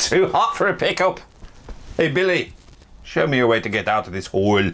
Too hot for a pickup. Hey Billy, show me a way to get out of this hole.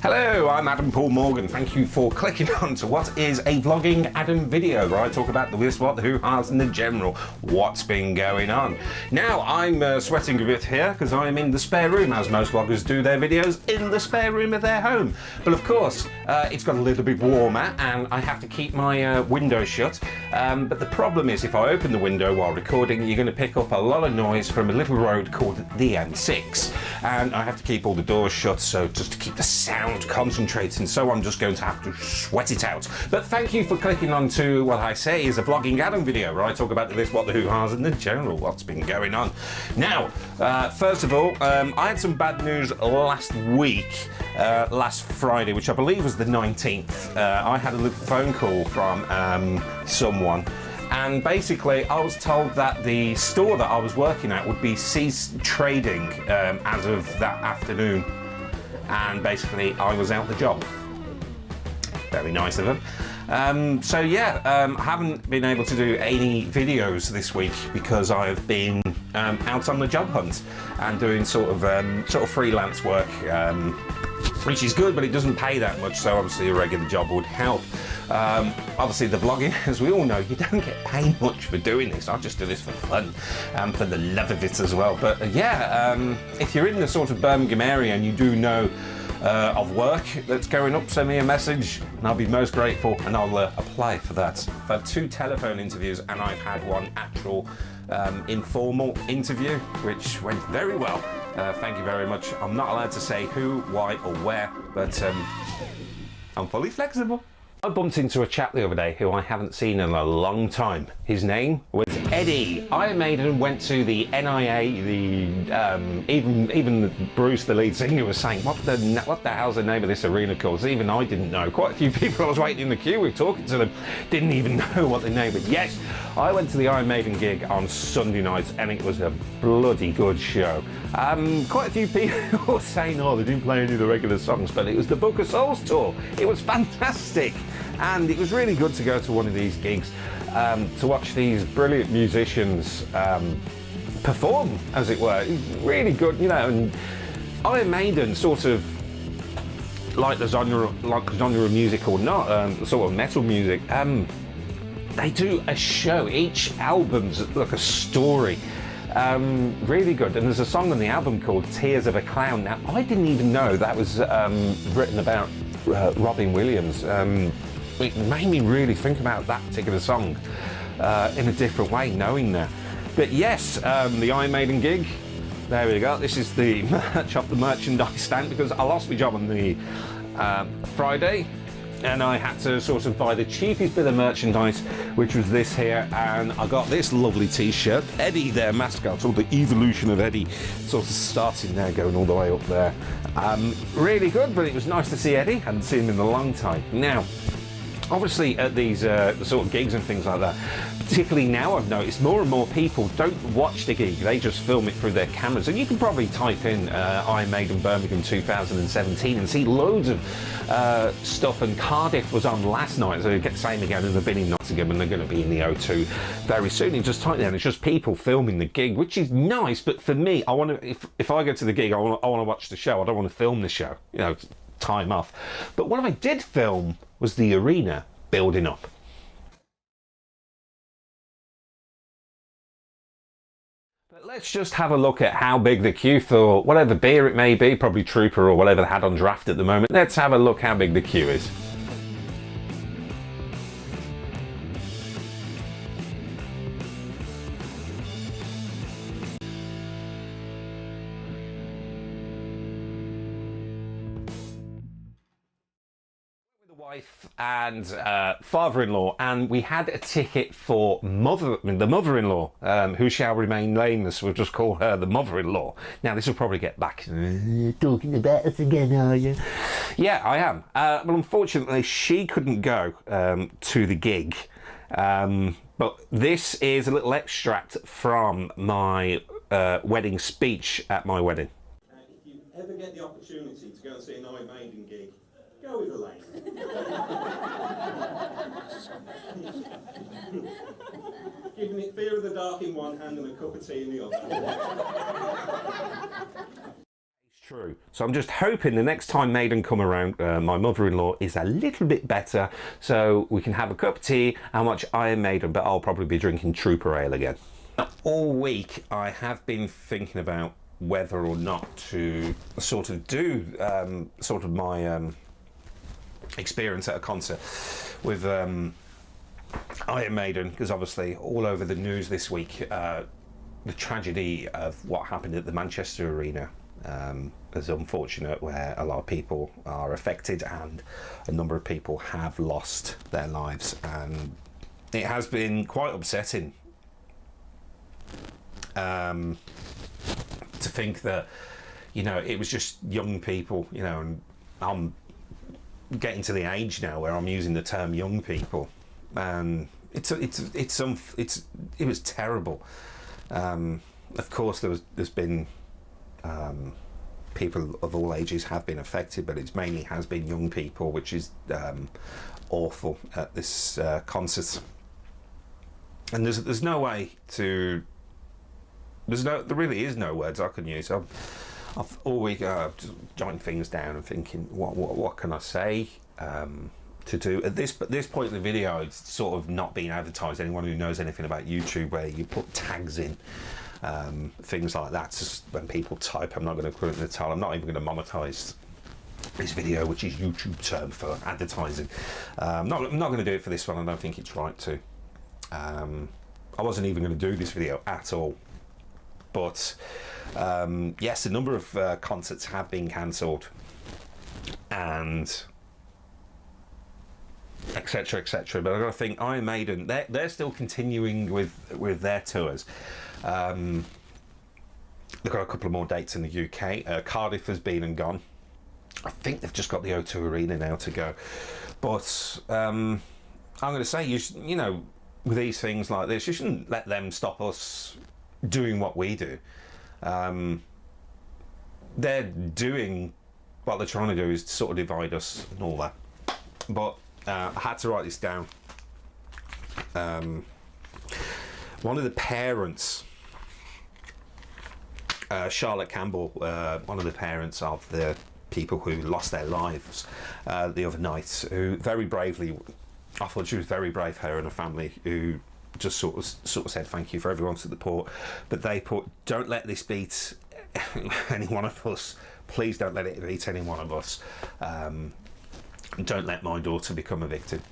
Hello, I'm Adam Paul Morgan. Thank you for clicking on to what is a vlogging Adam video where I talk about the this, what, the who, has and the general, what's been going on. Now, I'm sweating a bit here because I'm in the spare room, as most vloggers do their videos in the spare room of their home. But of course, it's got a little bit warmer and I have to keep my window shut. But the problem is if I open the window while recording, you're going to pick up a lot of noise from a little road called the M6. And I have to keep all the doors shut, so just to keep the sound concentrating, so I'm just going to have to sweat it out. But thank you for clicking on to what I say is a vlogging Adam video where I talk about the this, what, the who, has and the general, what's been going on. Now, first of all, I had some bad news last week, last Friday, which I believe was the 19th. I had a little phone call from someone, and basically I was told that the store that I was working at would be ceased trading as of that afternoon, and basically I was out the job. Very nice of them. So yeah, I haven't been able to do any videos this week because I've been out on the job hunt and doing sort of freelance work, which is good, but it doesn't pay that much, so obviously a regular job would help. Obviously the vlogging, as we all know, you don't get paid much for doing this. I just do this for fun and for the love of it as well. But yeah, if you're in the sort of Birmingham area and you do know of work that's going up, send me a message and I'll be most grateful and I'll apply for that. I've had 2 telephone interviews and I've had 1 actual informal interview, which went very well. Thank you very much. I'm not allowed to say who, why or where, but I'm fully flexible. I bumped into a chap the other day who I haven't seen in a long time. His name was Eddie. Iron Maiden went to the NIA. Even Bruce, the lead singer, was saying, what the hell's the name of this arena called? Even I didn't know. Quite a few people I was waiting in the queue with talking to them didn't even know what the name was. Yes, I went to the Iron Maiden gig on Sunday night and it was a bloody good show. Quite a few people were saying, oh, they didn't play any of the regular songs, but it was the Book of Souls tour. It was fantastic. And it was really good to go to one of these gigs, to watch these brilliant musicians perform, as it were. Really good, you know. And Iron Maiden, sort of like the genre of music or not, sort of metal music, they do a show. Each album's like a story. Really good. And there's a song on the album called Tears of a Clown. Now, I didn't even know that was written about Robin Williams. It made me really think about that particular song in a different way, knowing that. But yes, the Iron Maiden gig, there we go. This is the merch off the merchandise stand because I lost my job on the Friday and I had to sort of buy the cheapest bit of merchandise, which was this here, and I got this lovely t-shirt. Eddie, their mascot, or the evolution of Eddie, sort of starting there, going all the way up there. Really good, but it was nice to see Eddie. Hadn't seen him in a long time. Now, obviously at these sort of gigs and things like that, particularly now I've noticed more and more people don't watch the gig, they just film it through their cameras. And you can probably type in Iron Maiden Birmingham 2017 and see loads of stuff. And Cardiff was on last night, so they get the same again, and they've been in Nottingham and they're going to be in the O2 very soon. You just type there and it's just people filming the gig, which is nice. But for me, I want to, if I go to the gig, I want to watch the show. I don't want to film the show, you know, time off. But what I did film was the arena building up. But let's just have a look at how big the queue for whatever beer it may be, probably Trooper or whatever they had on draft at the moment. Let's have a look how big the queue is. Wife and father-in-law, and we had a ticket for the mother-in-law, who shall remain nameless. We'll just call her the mother-in-law. Now this will probably get back talking about us again, are you? Yeah, I am. Well, unfortunately she couldn't go to the gig, but this is a little extract from my wedding speech at my wedding. If you ever get the opportunity to go and see an Iron Maiden gig, Go with the lane. Giving it fear of the dark in one hand and a cup of tea in the other. It's true. So I'm just hoping the next time Maiden come around, my mother-in-law is a little bit better, so we can have a cup of tea and watch Iron Maiden, but I'll probably be drinking Trooper Ale again. All week I have been thinking about whether or not to sort of do sort of my experience at a concert with Iron Maiden, because obviously all over the news this week the tragedy of what happened at the Manchester Arena is unfortunate, where a lot of people are affected and a number of people have lost their lives, and it has been quite upsetting to think that, you know, it was just young people, you know, and I'm getting to the age now where I'm using the term young people, and it was terrible. Of course there's been people of all ages have been affected, but it mainly has been young people, which is awful at this concert. And there's no way to, there really is no words I can use. I've all week just jotting things down and thinking, what can I say to do at this point in the video. It's sort of not being advertised. Anyone who knows anything about YouTube, where you put tags in, things like that, just when people type, I'm not going to put it in the title. I'm not even going to monetize this video, which is YouTube term for advertising. I'm not going to do it for this one. I don't think it's right to. I wasn't even going to do this video at all. But yes, a number of concerts have been cancelled, and etc, etc. But I've got to think, Iron Maiden, they're still continuing with their tours. They've got a couple of more dates in the UK. Cardiff has been and gone. I think they've just got the O2 Arena now to go. But I'm going to say, you know, with these things like this, you shouldn't let them stop us doing what we do. They're doing what they're trying to do is sort of divide us and all that. But I had to write this down. One of the parents, Charlotte Campbell, one of the parents of the people who lost their lives the other night, who very bravely, I thought she was very brave, her and her family, who just sort of said thank you for everyone's support, but they put, don't let this beat any one of us, please don't let it beat any one of us, don't let my daughter become a victim.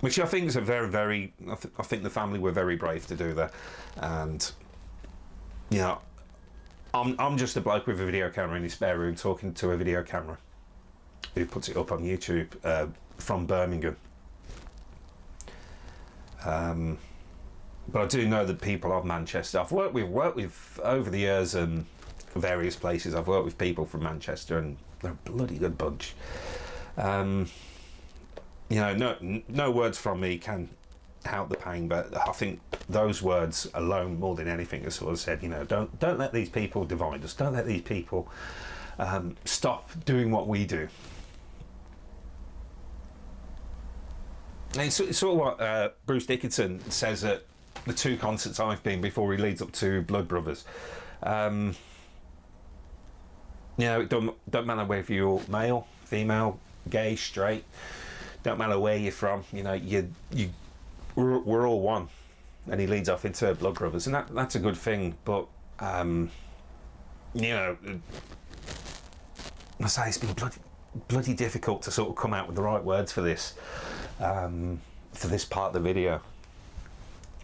Which I think is a very, very, I think the family were very brave to do that. And you know, I'm just a bloke with a video camera in his spare room talking to a video camera who puts it up on YouTube from Birmingham. But I do know the people of Manchester. I've worked with over the years and various places. I've worked with people from Manchester, and they're a bloody good bunch. You know, no words from me can help the pain, but I think those words alone, more than anything, has sort of said, you know, don't let these people divide us. Don't let these people stop doing what we do. And it's sort of what Bruce Dickinson says at the two concerts I've been before he leads up to Blood Brothers. You know, it don't matter whether you're male, female, gay, straight, don't matter where you're from, you know, we're all one. And he leads off into Blood Brothers, and that's a good thing. But you know, I say it's been bloody difficult to sort of come out with the right words for this part of the video,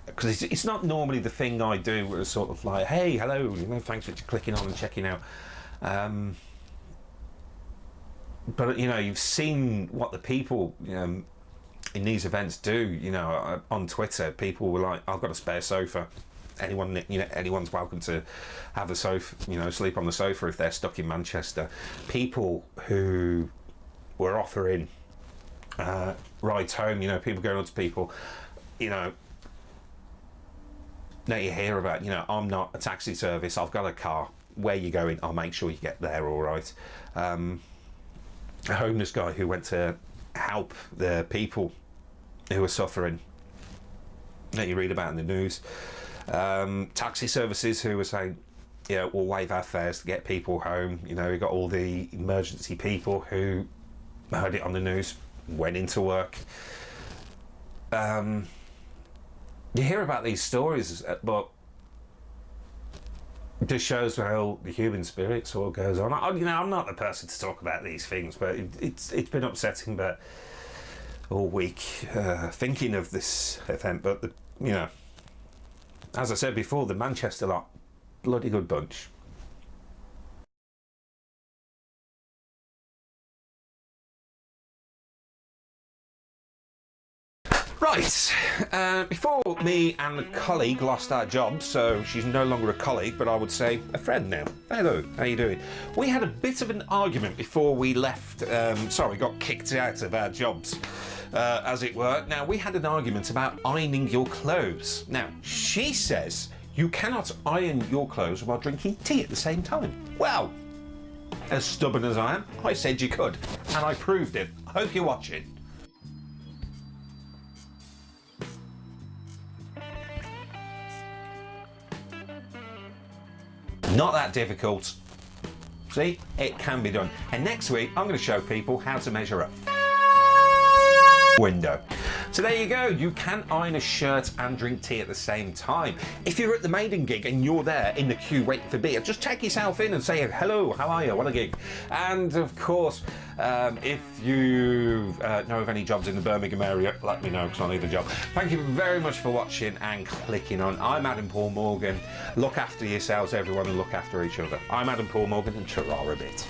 because it's not normally the thing I do, where it's sort of like, hey, hello, you know, thanks for clicking on and checking out. But you know, you've seen what the people in these events do. You know, on Twitter, people were like, "I've got a spare sofa. Anyone, you know, anyone's welcome to have a sofa. You know, sleep on the sofa if they're stuck in Manchester." People who were offering rides home. You know, people going on to people. You know, now you hear about, you know, I'm not a taxi service. I've got a car. where you're going, I'll make sure you get there all right. A homeless guy who went to help the people who are suffering that you read about in the news. Taxi services who were saying, we'll waive our fares to get people home. We've got all the emergency people who heard it on the news, went into work. You hear about these stories, but it just shows how the human spirit sort of goes on. I'm not the person to talk about these things, but it's been upsetting, but all week thinking of this event. But as I said before, the Manchester lot, bloody good bunch. Right, before me and a colleague lost our jobs, so she's no longer a colleague, but I would say a friend now. Hello, how you doing? We had a bit of an argument before we left, we got kicked out of our jobs, as it were. Now, we had an argument about ironing your clothes. Now, she says you cannot iron your clothes while drinking tea at the same time. Well, as stubborn as I am, I said you could, and I proved it. I hope you're watching. Not that difficult. See, it can be done. And next week, I'm going to show people how to measure a window. So there you go, you can iron a shirt and drink tea at the same time. If you're at the Maiden gig and you're there in the queue waiting for beer, just check yourself in and say, hello, how are you, what a gig. And of course, if you know of any jobs in the Birmingham area, let me know because I need a job. Thank you very much for watching and clicking on. I'm Adam Paul Morgan. Look after yourselves, everyone, and look after each other. I'm Adam Paul Morgan, and ta-ra a bit.